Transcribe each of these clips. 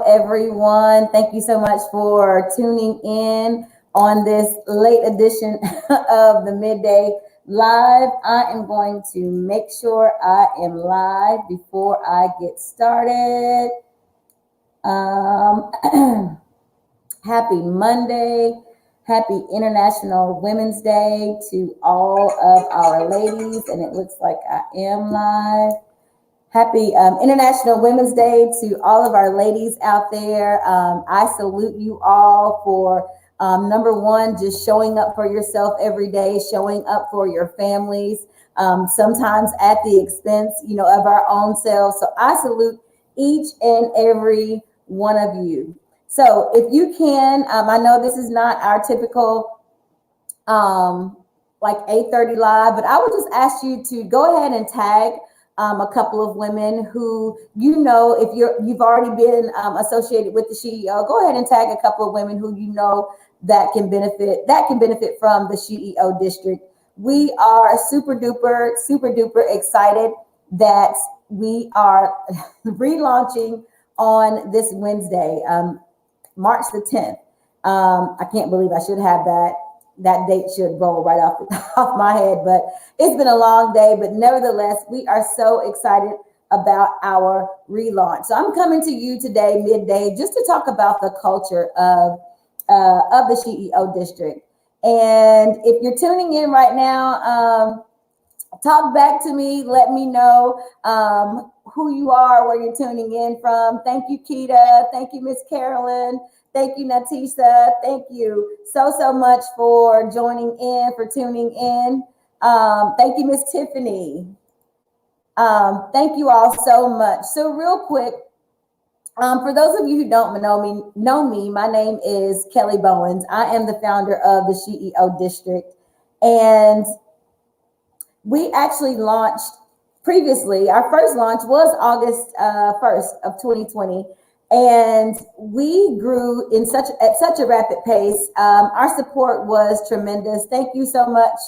everyone. Thank you so much for tuning in on this late edition of the Midday Live. I am going to make sure I am live before I get started. Happy Monday. Happy International Women's Day to all of our ladies. And it looks like I am live. Happy International Women's Day to all of our ladies out there. I salute you all for number one, just showing up for yourself every day, showing up for your families, sometimes at the expense, of our own selves. So I salute each and every one of you. So if you can, I know this is not our typical like 8:30 live, but I would just ask you to go ahead and tag a couple of women who, if you've already been associated with the SheEO, go ahead and tag a couple of women who that can benefit from the SheEO district. We are super duper excited that we are relaunching on this Wednesday, March the 10th. I can't believe I should have that. That date should roll right off my head, but it's been a long day. But nevertheless, we are so excited about our relaunch. So I'm coming to you today, midday, just to talk about the culture of the SheEO district. And if you're tuning in right now, talk back to me. Let me know who you are, where you're tuning in from. Thank you, Keita. Thank you, Miss Carolyn. Thank you, Natisha. Thank you so much for joining in, for tuning in. Thank you, Miss Tiffany. Thank you all so much. So real quick, for those of you who don't know me, my name is Kellye Bowens. I am the founder of the SheEO district. And we actually launched previously. Our first launch was August 1st of 2020. And we grew at such a rapid pace. Our support was tremendous. Thank you so much,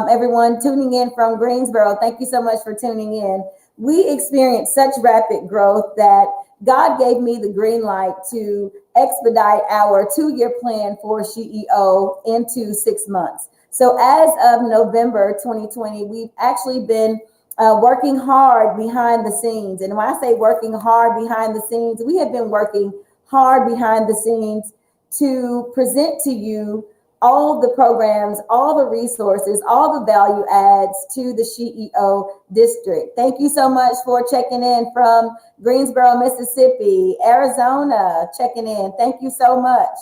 everyone tuning in from Greensboro. Thank you so much for tuning in. We experienced such rapid growth that God gave me the green light to expedite our 2-year plan for SheEO into 6 months. So as of November 2020, we've actually been working hard behind the scenes. And when I say working hard behind the scenes, we have been working hard behind the scenes to present to you all the programs, all the resources, all the value adds to the SheEO district. Thank you so much for checking in from Greensboro, Mississippi, Arizona, checking in. Thank you so much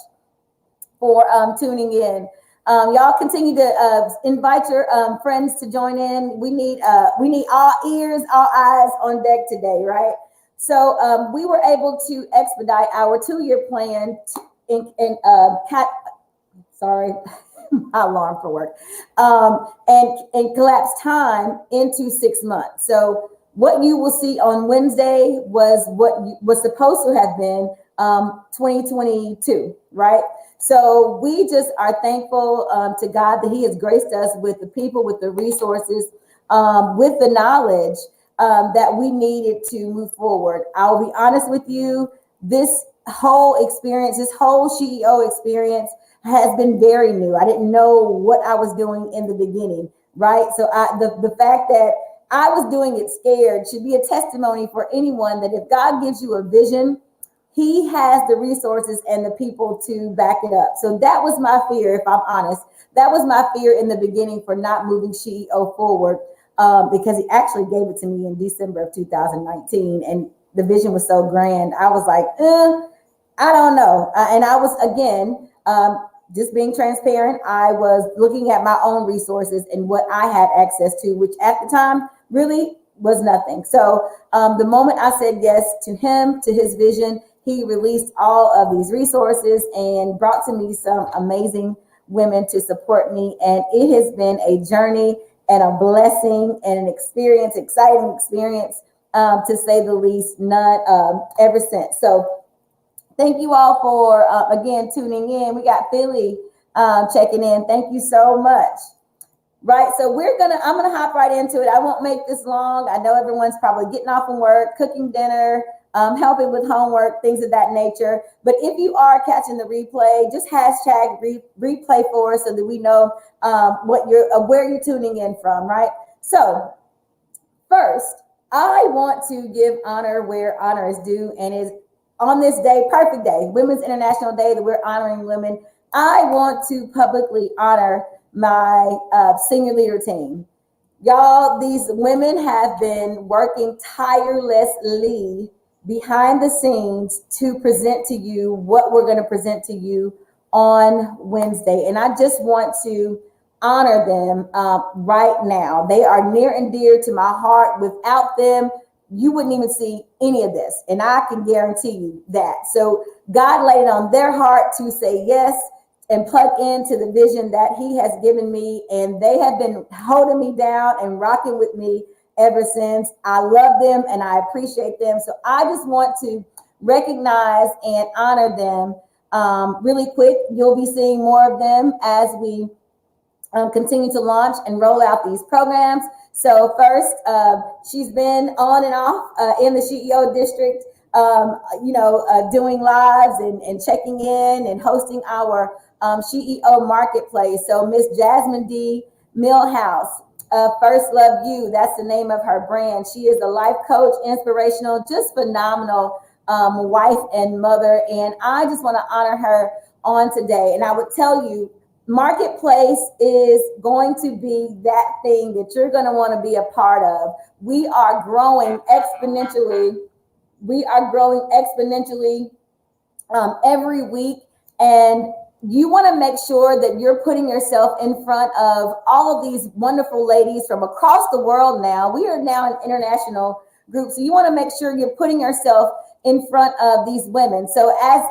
for tuning in. Y'all continue to invite your friends to join in. We need all ears, all eyes on deck today, right? So we were able to expedite our 2-year plan my alarm for work, and collapse time into 6 months. So what you will see on Wednesday was what was supposed to have been 2022, right? So we just are thankful to God that He has graced us with the people, with the resources, with the knowledge that we needed to move forward. I'll be honest with you, this whole experience, this whole SheEO experience has been very new. I didn't know what I was doing in the beginning, right? So the fact that I was doing it scared should be a testimony for anyone that if God gives you a vision, He has the resources and the people to back it up. So that was my fear, if I'm honest. That was my fear in the beginning for not moving SheEO forward, because He actually gave it to me in December of 2019. And the vision was so grand. I was like, I don't know. And I was, again, just being transparent, I was looking at my own resources and what I had access to, which at the time really was nothing. So the moment I said yes to Him, to His vision, He released all of these resources and brought to me some amazing women to support me. And it has been a journey and a blessing and an experience, exciting experience, to say the least, none ever since. So thank you all for, again, tuning in. We got Philly checking in. Thank you so much. Right, so I'm gonna hop right into it. I won't make this long. I know everyone's probably getting off from work, cooking dinner, helping with homework, things of that nature. But if you are catching the replay, just hashtag replay for us so that we know where you're tuning in from, right? So first, I want to give honor where honor is due, and is on this day, perfect day, Women's International Day that we're honoring women. I want to publicly honor my senior leader team. Y'all, these women have been working tirelessly behind the scenes to present to you what we're going to present to you on Wednesday. And I just want to honor them right now. They are near and dear to my heart. Without them, you wouldn't even see any of this. And I can guarantee you that. So God laid it on their heart to say yes and plug into the vision that he has given me. And they have been holding me down and rocking with me ever since. I love them and I appreciate them. So I just want to recognize and honor them really quick. You'll be seeing more of them as we continue to launch and roll out these programs. So first, she's been on and off in the SheEO district, doing lives and checking in and hosting our SheEO marketplace. So Miss Jasmine D. Millhouse, First Love You, that's the name of her brand. She is a life coach, inspirational, just phenomenal wife and mother. And I just want to honor her on today. And I would tell you, marketplace is going to be that thing that you're going to want to be a part of. We are growing exponentially. Every week. And you want to make sure that you're putting yourself in front of all of these wonderful ladies from across the world now. We are now an international group. So you want to make sure you're putting yourself in front of these women. So as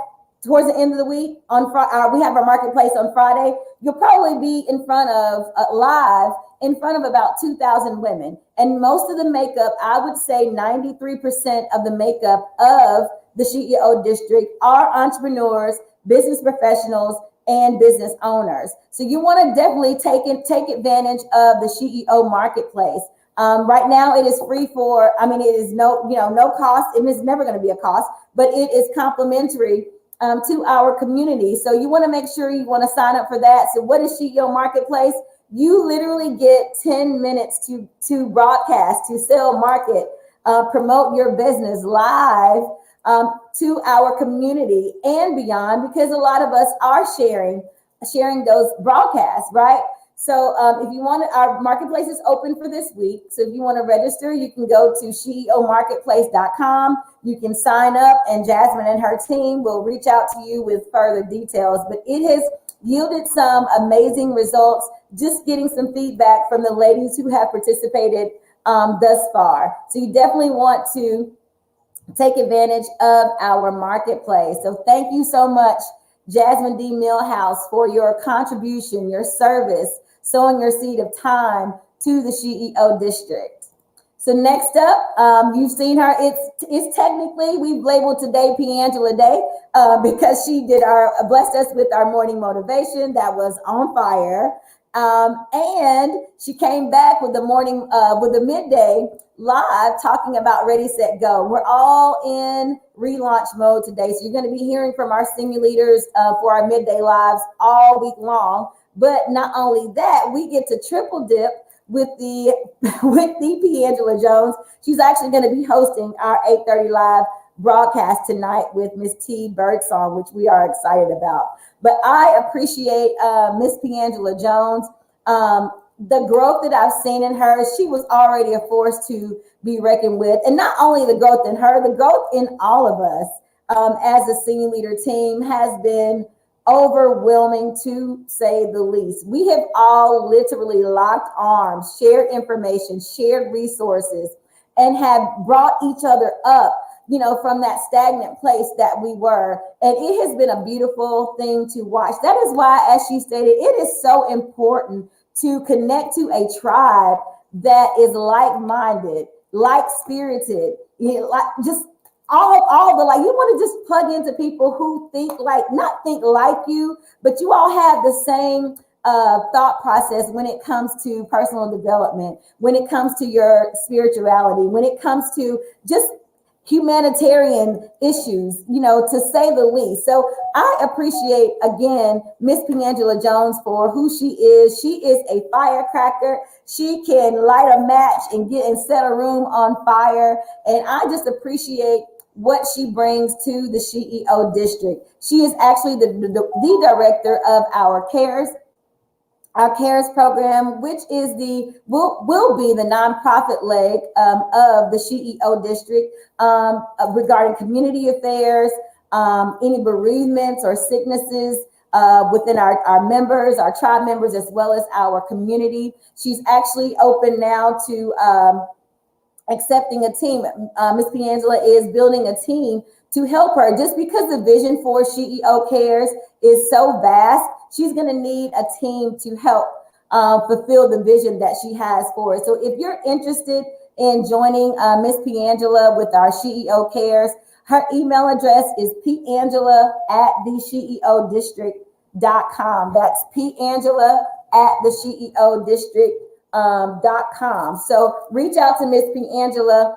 towards the end of the week, on we have our marketplace on Friday. You'll probably be in front of live in front of about 2,000 women. And most of the makeup, I would say 93% of the makeup of the SheEO district are entrepreneurs, business professionals, and business owners. So you want to definitely take advantage of the SheEO marketplace. Right now, it is free it is no cost. It is never going to be a cost, but it is complimentary to our community. So you want to make sure you want to sign up for that. So what is SheEO Marketplace? You literally get 10 minutes to broadcast, to sell, market, promote your business live to our community and beyond, because a lot of us are sharing those broadcasts, right? So if you want our marketplace is open for this week. So if you want to register, you can go to SheEOmarketplace.com. You can sign up and Jasmine and her team will reach out to you with further details. But it has yielded some amazing results, just getting some feedback from the ladies who have participated thus far. So you definitely want to take advantage of our marketplace. So thank you so much, Jasmine D. Millhouse, for your contribution, your service, sowing your seed of time to the SheEO district. So next up, you've seen her. It's technically, we've labeled today Piangela Day because she blessed us with our morning motivation that was on fire. And she came back with the midday live talking about Ready, Set, Go. We're all in relaunch mode today. So you're going to be hearing from our senior leaders for our midday lives all week long. But not only that, we get to triple dip with the Piangela Jones. She's actually going to be hosting our 8:30 live broadcast tonight with Miss T Birdsong, which we are excited about. But I appreciate Miss Piangela Jones. The growth that I've seen in her, she was already a force to be reckoned with. And not only the growth in her, the growth in all of us as a senior leader team has been overwhelming, to say the least. We have all literally locked arms, shared information, shared resources, and have brought each other up, from that stagnant place that we were. And it has been a beautiful thing to watch. That is why, as she stated, it is so important to connect to a tribe that is like-minded, like-spirited, just all the like. You want to just plug into people who not think like you, but you all have the same thought process when it comes to personal development, when it comes to your spirituality, when it comes to just humanitarian issues, to say the least. So I appreciate, again, Miss Piangela Jones for who she is. She is a firecracker. She can light a match and set a room on fire. And I just appreciate what she brings to the SheEO district. She is actually the director of our CARES program, which is will be the nonprofit leg of the SheEO district regarding community affairs, any bereavements or sicknesses within our members, our tribe members, as well as our community. She's actually open now to accepting a team. Miss Piangela is building a team to help her, just because the vision for SheEO Cares is so vast. She's going to need a team to help fulfill the vision that she has for it. So if you're interested in joining Miss Piangela with our SheEO Cares, her email address is piangela@thesheeodistrict.com. That's piangela@thesheeodistrict.com. So reach out to Miss Piangela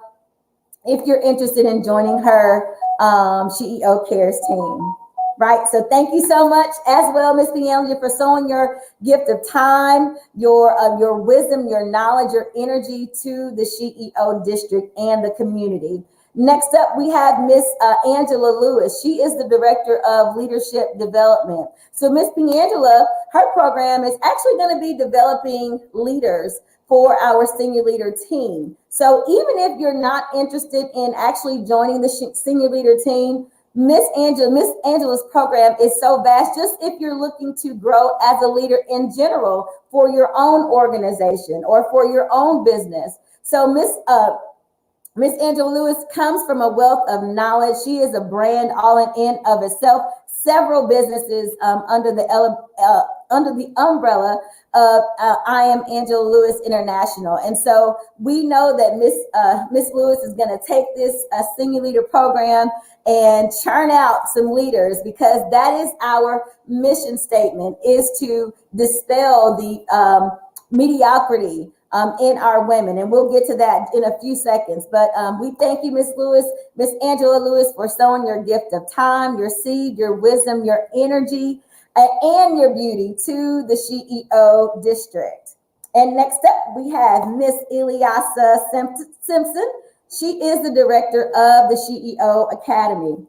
if you're interested in joining her SheEO Cares team. Right. So thank you so much as well, Miss Piangela, for sowing your gift of time, your wisdom, your knowledge, your energy to the SheEO district and the community. Next up, we have Miss Angela Lewis. She is the Director of Leadership Development. So Miss Piangela, her program is actually going to be developing leaders for our senior leader team. So even if you're not interested in actually joining the senior leader team, Miss Angela's program is so vast, just if you're looking to grow as a leader in general for your own organization or for your own business. So Miss Angela Lewis comes from a wealth of knowledge. She is a brand all in of itself. Several businesses under the umbrella of I Am Angela Lewis International. And so we know that Miss Lewis is going to take this senior leader program and churn out some leaders, because that is our mission statement, is to dispel the mediocrity in our women. And we'll get to that in a few seconds. But we thank you, Miss Angela Lewis, for sowing your gift of time, your seed, your wisdom, your energy, and your beauty to the SheEO district. And next up, we have Miss Ilyasa Simpson. She is the director of the SheEO Academy.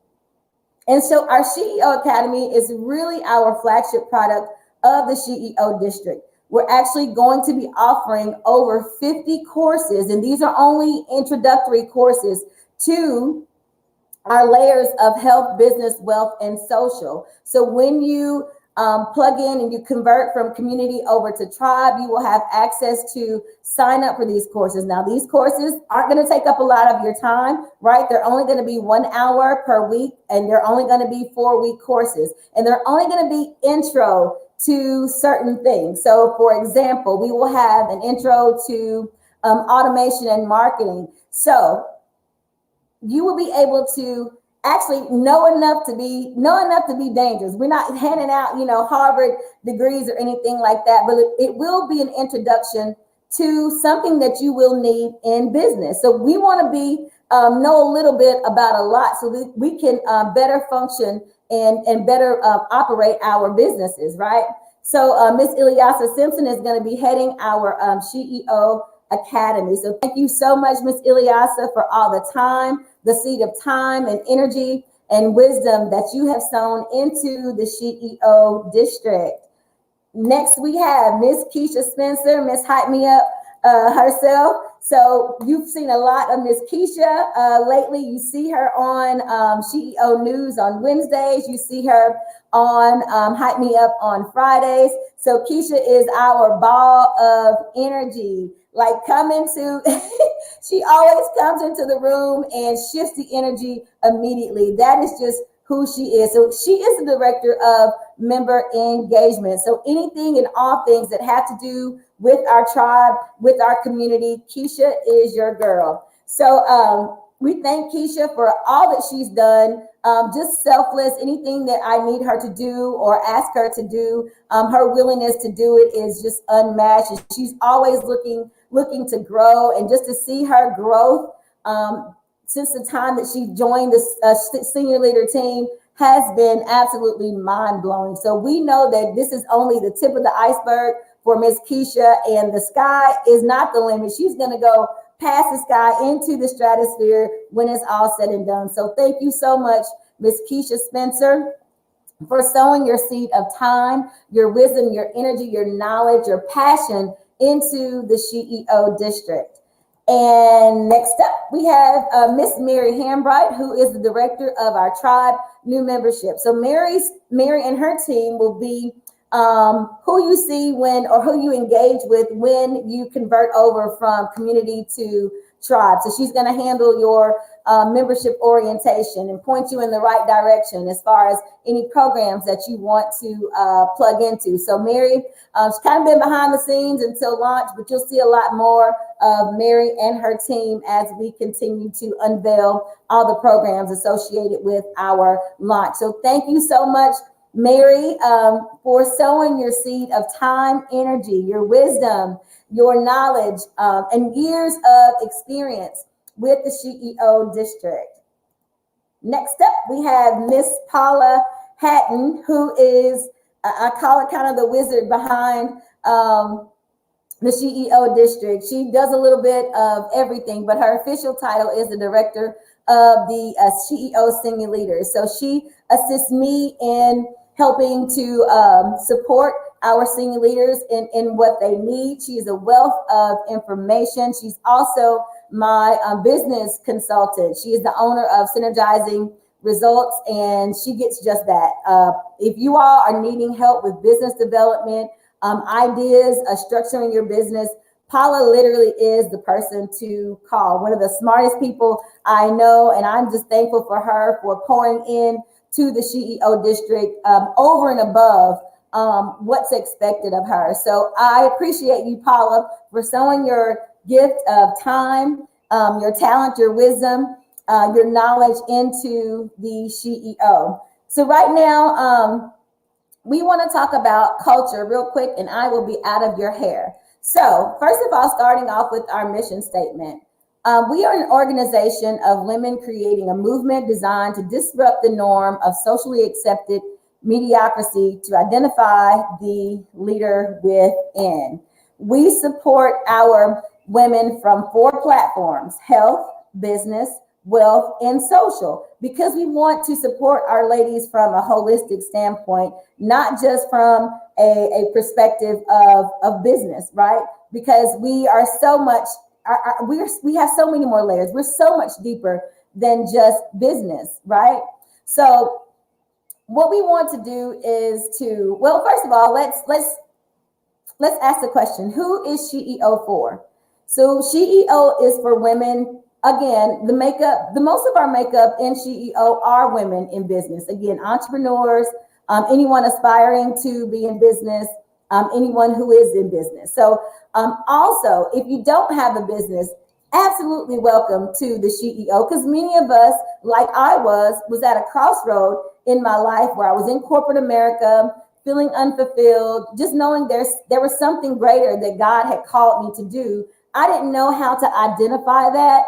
And so our SheEO Academy is really our flagship product of the SheEO district. We're actually going to be offering over 50 courses, and these are only introductory courses to our layers of health, business, wealth, and social. So when you plug in and you convert from community over to tribe, you will have access to sign up for these courses. Now, these courses aren't going to take up a lot of your time, right? They're only going to be 1 hour per week, and they're only going to be 4-week courses, and they're only going to be intro to certain things. So for example, we will have an intro to automation and marketing. So you will be able to actually know enough to be dangerous. We're not handing out, Harvard degrees or anything like that, but it will be an introduction to something that you will need in business. So we want to know a little bit about a lot, so that we can better function and better operate our businesses, right? So Miss Ilyasa Simpson is going to be heading our SheEO Academy. So thank you so much, Miss Ilyasa, for all the time, the seed of time and energy and wisdom that you have sown into the SheEO district. Next, we have Miss Keisha Spencer, Miss Hype Me Up herself. So you've seen a lot of Miss Keisha lately. You see her on SheEO News on Wednesdays. You see her on Hype Me Up on Fridays. So Keisha is our ball of energy. Like she always comes into the room and shifts the energy immediately. That is just who she is. So she is the director of member engagement. So anything and all things that have to do with our tribe, with our community, Keisha is your girl. So we thank Keisha for all that she's done. Just selfless. Anything that I need her to do or ask her to do, her willingness to do it is just unmatched. And she's always looking to grow, and just to see her growth since the time that she joined the senior leader team has been absolutely mind-blowing. So we know that this is only the tip of the iceberg for Miss Keisha, and the sky is not the limit. She's going to go past the sky into the stratosphere when it's all said and done. So thank you so much, Miss Keisha Spencer, for sowing your seed of time, your wisdom, your energy, your knowledge, your passion into the SheEO district. And next up, we have Miss Mary Hambright, who is the director of our tribe new membership. So Mary and her team will be who you see when, or who you engage with when you convert over from community to tribe. So she's going to handle your membership orientation and point you in the right direction as far as any programs that you want to plug into. So Mary, she's kind of been behind the scenes until launch, but you'll see a lot more of Mary and her team as we continue to unveil all the programs associated with our launch. So thank you so much, Mary, for sowing your seed of time, energy, your wisdom, your knowledge, and years of experience with the SheEO district. Next up, we have Miss Paula Hatton, who is, I call her kind of the wizard behind the SheEO district. She does a little bit of everything, but her official title is the director of the SheEO senior leaders. So she assists me in helping to support our senior leaders in what they need. She is a wealth of information. She's also my business consultant. She is the owner of Synergizing Results, and she gets just that. If you all are needing help with business development, ideas, structuring your business, Paula literally is the person to call. One of the smartest people I know, and I'm just thankful for her for pouring in to the SheEO district over and above what's expected of her. So I appreciate you, Paula, for sowing your gift of time, your talent, your wisdom, your knowledge into the SheEO. So right now, we want to talk about culture real quick, and I will be out of your hair. So first of all, starting off with our mission statement. We are an organization of women creating a movement designed to disrupt the norm of socially accepted mediocrity to identify the leader within. We support our women from 4 platforms: health, business, wealth, and social, because we want to support our ladies from a holistic standpoint, not just from a perspective of business, right? Because we are so much, we have so many more layers. We're so much deeper than just business, right? So what we want to do is to, well, first of all, let's ask the question: who is SheEO for? So SheEO is for women. Again, the most of our makeup in SheEO are women in business. Again, entrepreneurs, anyone aspiring to be in business, anyone who is in business. So also, if you don't have a business, absolutely welcome to the SheEO, because many of us, like I was at a crossroad in my life where I was in corporate America, feeling unfulfilled, just knowing there was something greater that God had called me to do. I didn't know how to identify that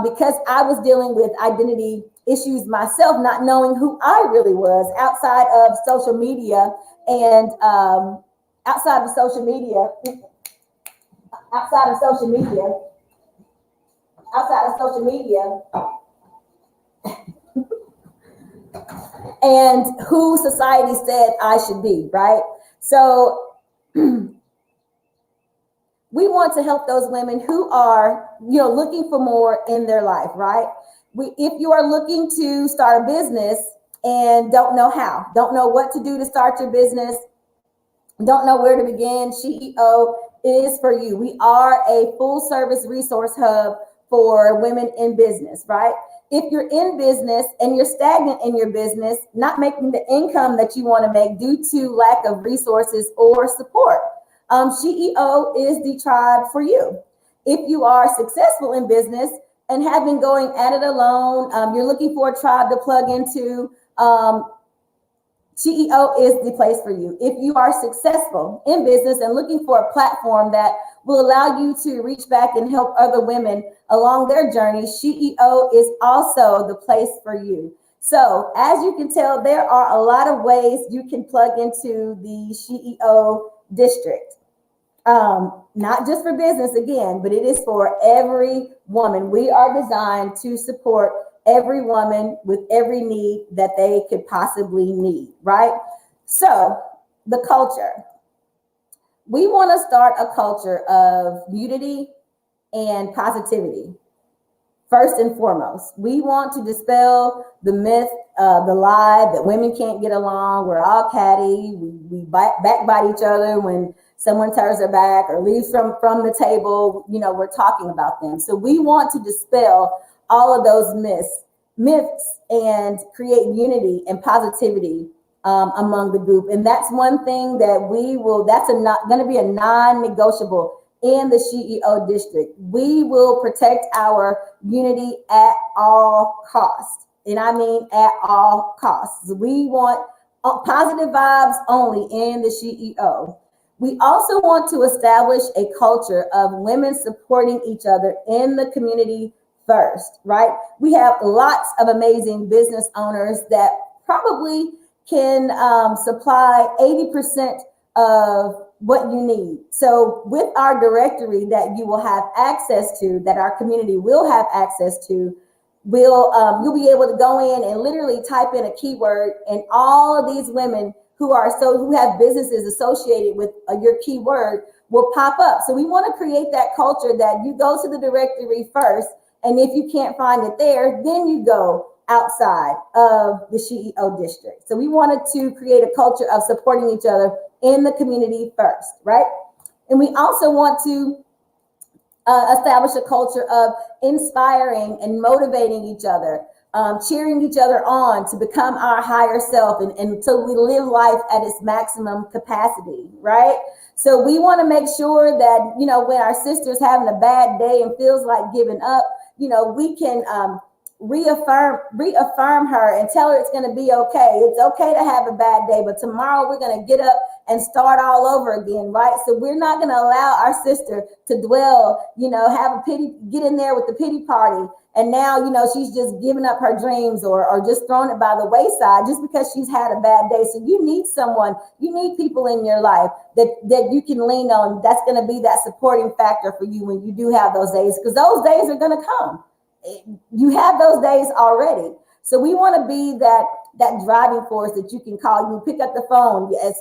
because I was dealing with identity issues myself, not knowing who I really was outside of social media and outside of social media, and who society said I should be, right? So we want to help those women who are, looking for more in their life, right? If you are looking to start a business and don't know how, don't know what to do to start your business, don't know where to begin, SheEO is for you. We are a full service resource hub for women in business, right? If you're in business and you're stagnant in your business, not making the income that you want to make due to lack of resources or support, SheEO is the tribe for you. If you are successful in business and have been going at it alone, you're looking for a tribe to plug into, SheEO is the place for you. If you are successful in business and looking for a platform that will allow you to reach back and help other women along their journey, SheEO is also the place for you. So as you can tell, there are a lot of ways you can plug into the SheEO district. Not just for business again, but it is for every woman. We are designed to support every woman with every need that they could possibly need, right? So the culture. We want to start a culture of unity and positivity. First and foremost, we want to dispel the myth, the lie that women can't get along. We're all catty. We backbite each other when someone turns their back or leaves from the table. You know, we're talking about them. So we want to dispel all of those myths and create unity and positivity among the group. And that's one thing that that's going to be a non-negotiable in the SheEO district. We will protect our unity at all costs. And I mean at all costs. We want positive vibes only in the SheEO. We also want to establish a culture of women supporting each other in the community first, right? We have lots of amazing business owners that probably can supply 80% of what you need. So with our directory that you will have access to, that our community will have access to, you'll be able to go in and literally type in a keyword, and all of these women who have businesses associated with your keyword will pop up. So we want to create that culture that you go to the directory first, and if you can't find it there, then you go outside of the SheEO district. So we wanted to create a culture of supporting each other in the community first, right? And we also want to establish a culture of inspiring and motivating each other, cheering each other on to become our higher self and until we live life at its maximum capacity, right? So we want to make sure that, you know, when our sister's having a bad day and feels like giving up, you know, we can reaffirm her and tell her it's going to be okay. It's okay to have a bad day, but tomorrow we're going to get up and start all over again, right? So we're not going to allow our sister to dwell, you know, get in there with the pity party. And now, you know, she's just giving up her dreams or just throwing it by the wayside just because she's had a bad day. So you need people in your life that you can lean on. That's going to be that supporting factor for you when you do have those days, because those days are going to come. You have those days already. So we want to be that driving force that you can call. You pick up the phone as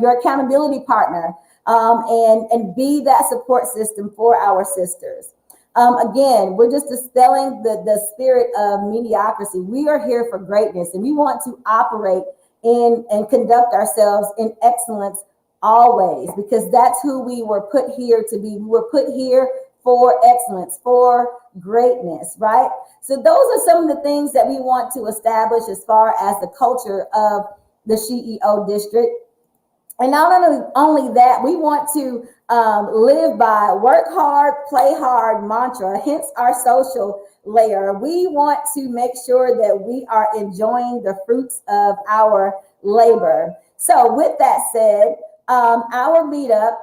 your accountability partner, and be that support system for our sisters. Again, we're just dispelling the spirit of mediocrity. We are here for greatness, and we want to operate in and conduct ourselves in excellence always, because that's who we were put here to be. We were put here for excellence, for greatness, right? So those are some of the things that we want to establish as far as the culture of the SheEO district. And not only that, we want to live by work hard, play hard mantra, hence our social layer. We want to make sure that we are enjoying the fruits of our labor. So with that said, our meetup,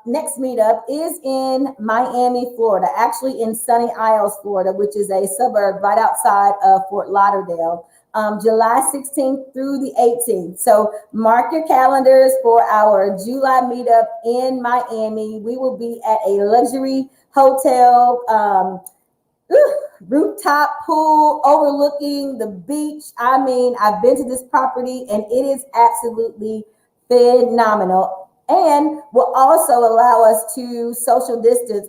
next meetup is in Miami, Florida, actually in Sunny Isles, Florida, which is a suburb right outside of Fort Lauderdale, July 16th through the 18th. So mark your calendars for our July meetup in Miami. We will be at a luxury hotel, rooftop pool overlooking the beach. I mean, I've been to this property and it is absolutely phenomenal. And will also allow us to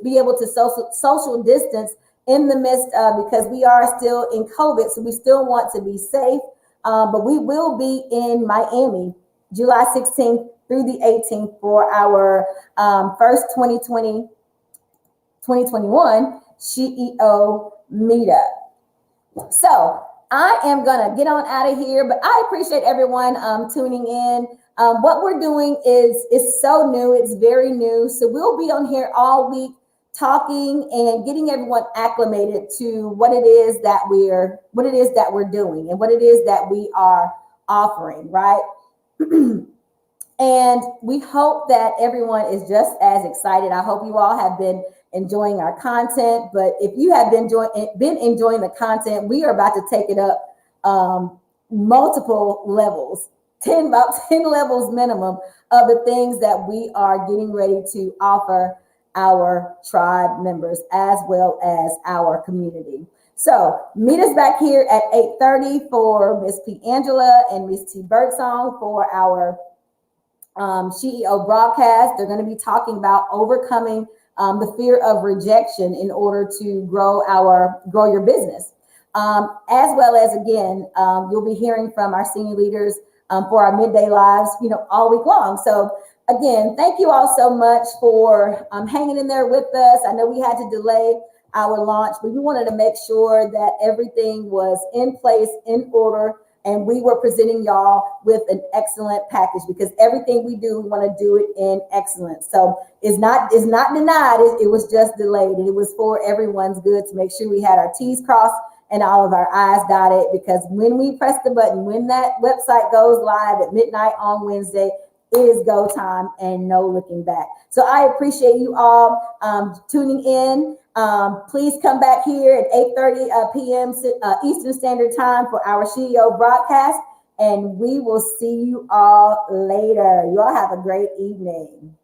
be able to social distance in the midst of, because we are still in COVID, so we still want to be safe. But we will be in Miami, July 16th through the 18th for our first 2021 SheEO meetup. So I am going to get on out of here, but I appreciate everyone tuning in. What we're doing is so new. It's very new. So we'll be on here all week talking and getting everyone acclimated to what it is that we're doing and what it is that we are offering, right? And we hope that everyone is just as excited. I hope you all have been enjoying our content. But if you have been enjoying the content, we are about to take it up multiple levels, about 10 levels minimum of the things that we are getting ready to offer our tribe members as well as our community. So meet us back here at 8:30 for Miss P. Angela and Miss T. Birdsong for our SheEO broadcast. They're going to be talking about overcoming the fear of rejection in order to grow your business. As well as, again, you'll be hearing from our senior leaders for our midday lives, all week long. So again, thank you all so much for hanging in there with us. I know we had to delay our launch, but we wanted to make sure that everything was in place, in order, and we were presenting y'all with an excellent package, because everything we do, we want to do it in excellence. So it's not denied, it was just delayed, and it was for everyone's good to make sure we had our T's crossed and all of our I's dotted, because when we press the button, when that website goes live at midnight on Wednesday, it is go time and no looking back. So I appreciate you all tuning in. Please come back here at 8:30 p.m. Eastern Standard Time for our SheEO broadcast, and we will see you all later. You all have a great evening.